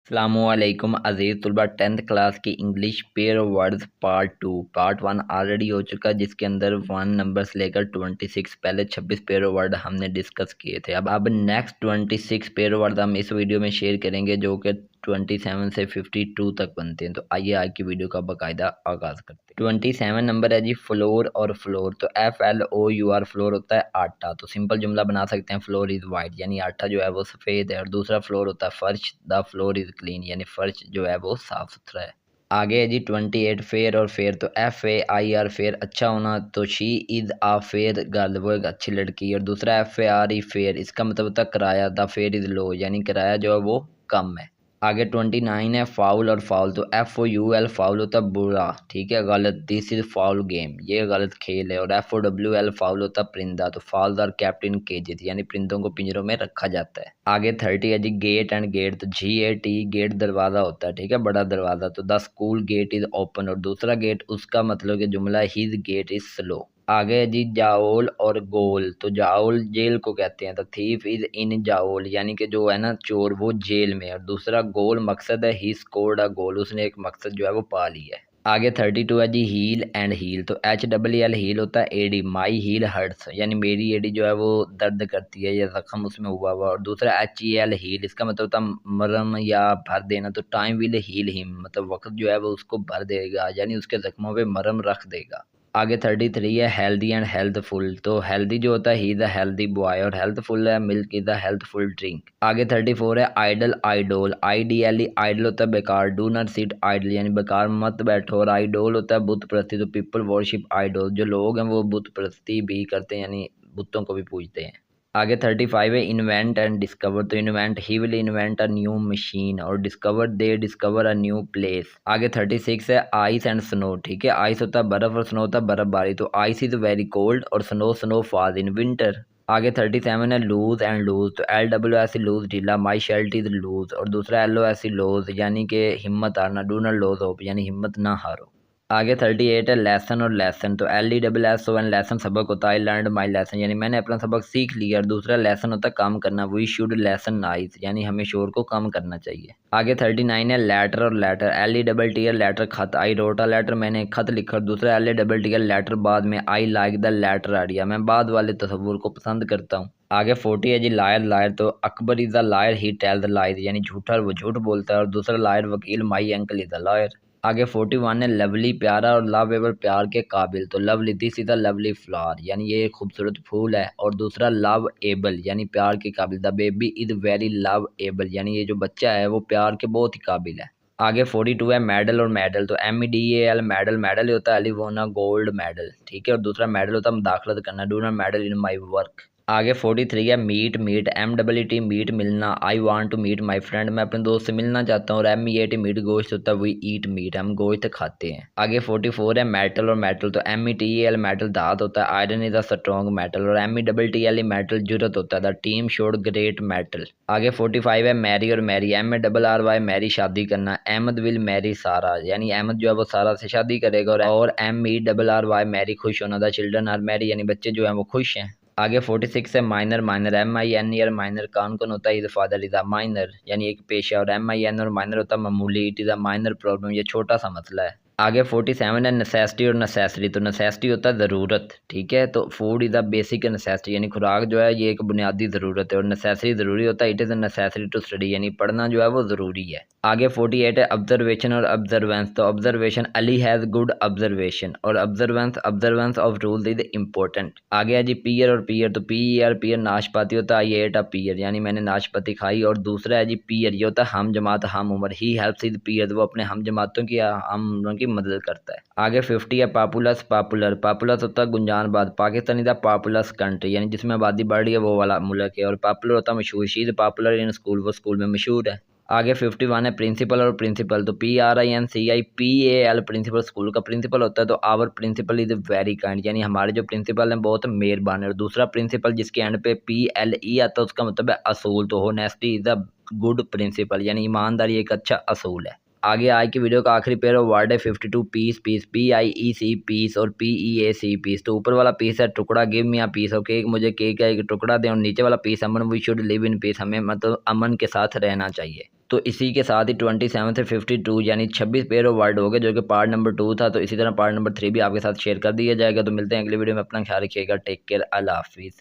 अस्सलामुअलैकुम अज़ीज़ तुलबा 10th class की English pair of words part 1 already हो चुका है, जिसके अंदर 1 नंबर से लेकर 26 पहले 26 पेयर ऑफ वर्ड हमने डिस्कस किए थे। अब नेक्स्ट 26 पेयर ऑफ वर्ड हम इस वीडियो में शेयर करेंगे, जो कि 27 से 52 तक बनते हैं। तो आइए आज की वीडियो का बाकायदा आगाज़ करते हैं। 27 नंबर है जी फ्लोर और फ्लोर। तो FLOUR फ्लोर होता है आटा। तो सिंपल जुमला बना सकते हैं, फ्लोर इज़ वाइट यानी आटा जो है वो सफ़ेद है। और दूसरा फ्लोर होता है फर्श, द फ्लोर इज़ क्लीन यानी फर्श जो है वो साफ़ सुथरा है। आगे है जी 28 फेयर और फेयर। तो FAIR फेयर अच्छा होना, तो she is a fair girl वो एक अच्छी लड़की। और दूसरा FARE फेयर, इसका मतलब होता है किराया, द फेयर इज़ लो यानी किराया जो है वो कम है। आगे 29 है फाउल और फाउल। तो FOUL फाउल होता है बुरा, ठीक है, गलत। दिस इज फाउल गेम, ये गलत खेल है। और FOWL फाउल होता है परिंदा। तो फाउल्स आर केप्ट इन केजेस यानी परिंदों को पिंजरों में रखा जाता है। आगे 30 है जी गेट एंड गेट। तो GAT गेट दरवाज़ा होता है, ठीक है, बड़ा दरवाज़ा। तो the school gate is open. और दूसरा गेट उसका मतलब कि जुमला हिज गेट इज़ स्लो। आगे है जी जाओल और गोल। तो जाओल जेल को कहते हैं। द थीफ इज इन जाओल यानी कि जो है ना चोर वो जेल में। और दूसरा गोल मकसद है, ही स्कोर्ड अ गोल, उसने एक मकसद जो है वो पा लिया है। आगे 32 है जी हील एंड हील। तो HEEL हील होता है एडी, माई हील हर्ट्स यानी मेरी एडी जो है वो दर्द करती है या जख्म उसमें हुआ हुआ। और दूसरा HEL हील, इसका मतलब होता है मरम या भर देना। तो टाइम विल हील हिम मतलब वक्त जो है वो उसको भर देगा यानी उसके जख्मों पे मरम रख देगा। आगे 33 है हेल्दी एंड हेल्थफुल। तो हेल्दी जो होता है he is a healthy boy. और हेल्थफुल है milk is a healthful drink. आगे 34 है आइडल आइडोल। IDLE आइडल होता है बेकार, डू नॉट सिट आइडल यानी बेकार मत बैठो। और आइडोल होता है बुत परस्ती। तो पीपल वर्शिप आइडोल, जो लोग हैं वो बुत परस्ती भी करते हैं यानी बुतों को भी पूजते हैं। आगे 35 है इन्वेंट एंड डिस्कवर। तो invent he will invent a new machine. और discover they discover a new place. आगे 36 है आइस एंड स्नो, ठीक है, आइस होता है बर्फ और स्नो होता है बर्फबारी। तो आइस इज वेरी कोल्ड और स्नो फॉल्स इन विंटर। आगे 37 है लूज एंड लूज। तो LWS लूज ढीला, माई शर्ट इज लूज। और दूसरा LOS लूज यानी कि हिम्मत हारना, डू नॉट लूज होप यानी हिम्मत ना हारो। आगे 38 है लेसन और लेसन। तो LESSON लेसन सबक होता है, आई लर्नड माई लेसन यानी मैंने अपना सबक सीख लिया। और दूसरा लेसन होता है काम करना, वी शुड लेसन नाइस यानी हमें शोर को कम करना चाहिए। आगे 39 है लेटर और लेटर। LETTER लेटर खत, आई रोट अ लेटर मैंने एक खत लिखा। और दूसरा LATTER लेटर बाद में, I like the latter idea मैं बाद वाले तस्वुर को पसंद करता हूँ। आगे 40 है जी लायर लायर। तो Akbar is the liar he tell the lies यानी झूठा वो झूठ बोलता है। और दूसरा लायर वकील, my uncle is the lawyer. आगे 41 है लवली प्यारा और लवेबल प्यार के काबिल। तो lovely this is a lovely flower यानी ये एक खूबसूरत फूल है। और दूसरा लव एबल यानी प्यार के काबिल, the baby is very love able यानी ये जो बच्चा है वो प्यार के बहुत ही काबिल है। आगे 42 है मेडल और मेडल। तो MEDAL मेडल, मेडल होता है एलिवोना गोल्ड मेडल, ठीक है। और दूसरा मेडल होता है मुदाखलत करना, do not meddle in my work. आगे 43 है मीट मीट, MEET मीट मिलना, I want to meet my friend मैं अपने दोस्त से मिलना चाहता हूँ। और MEAT मीट गोश्त होता है, वी ईट मीट हम गोश्त खाते हैं। आगे 44 है मेटल और मेटल। तो METAL मेटल धात होता है, iron is a strong metal. और METTLE मेटल जुरत होता है, the team showed great metal. आगे 45 है मैरी और मैरी, MARRY मैरी शादी करना, अहमद विल मैरी सारा यानी अहमद जो है वो सारा से शादी करेगा। और MERRY मैरी खुश होना, द चिल्ड्रन आर मैरी यानी बच्चे जो हैं वो खुश हैं। आगे 46 है माइनर माइनर, MINER माइनर, कौन कौन होता है, is father is a minor यानी एक पेशा। और MIN और माइनर होता है मामूली, it is a minor problem ये छोटा सा मसला है। आगे 47 है नेसेसिटी और नेसेसरी। तो नेसेसिटी होता है ज़रूरत, ठीक है, तो food is a basic necessity यानी खुराक जो है ये एक बुनियादी ज़रूरत है। और नेसेसरी ज़रूरी होता है, it is a necessary to study यानी पढ़ना जो है वो ज़रूरी है। आगे 48 है ऑब्जर्वेशन और ऑब्जर्वेंस। तो observation, Ali has good observation. और observance, observance of rules is important. आगे है जी पीयर और पीयर। तो PER पीयर नाशपाती होता है, ये एट अ पीयर यानी मैंने नाशपाती खाई। और दूसरा है जी पीयर, ये होता है हम जमात हम उम्र, ही हेल्प्स इज पीयर वो अपने हम जमातों की हम उम्रों की मदद करता है। आगे 50 है पॉपुलस पॉपुलर। पॉपुलस होता है गुंजानबाद, Pakistan is the populous country यानी जिसमें आबादी बढ़ रही है वो वाला मुल्क है। और पॉपुलर होता है मशहूर, she is popular in school वो स्कूल में मशहूर है। आगे 51 है प्रिंसिपल और प्रिंसिपल। तो PRINCIPAL प्रिंसिपल स्कूल का प्रिंसिपल होता है। तो our principal is very kind यानी हमारे जो प्रिंसिपल हैं बहुत मेहरबान है। और दूसरा प्रिंसिपल जिसके एंड पे PLE आता है उसका मतलब है असूल। तो honesty is a good principle यानी ईमानदारी एक अच्छा असूल है। आगे आज की वीडियो का आखिरी पेयर ऑफ वर्ड है 52 पीस, पीस PIEC पीस और PEAC पीस। तो ऊपर वाला पीस है टुकड़ा, give me a piece of cake, मुझे केक का एक टुकड़ा दें। और नीचे वाला पीस अमन, we should live in peace, हमें मतलब अमन के साथ रहना चाहिए। तो इसी के साथ ही 27 से 52 यानी 26 पेयर ऑफ वर्ड हो गए, जो कि पार्ट नंबर 2 था। तो इसी तरह पार्ट नंबर 3 भी आपके साथ शेयर कर दिया जाएगा। तो मिलते हैं अगली वीडियो में, अपना ख्याल रखिएगा, टेक केयर, अल्लाह हाफिज़।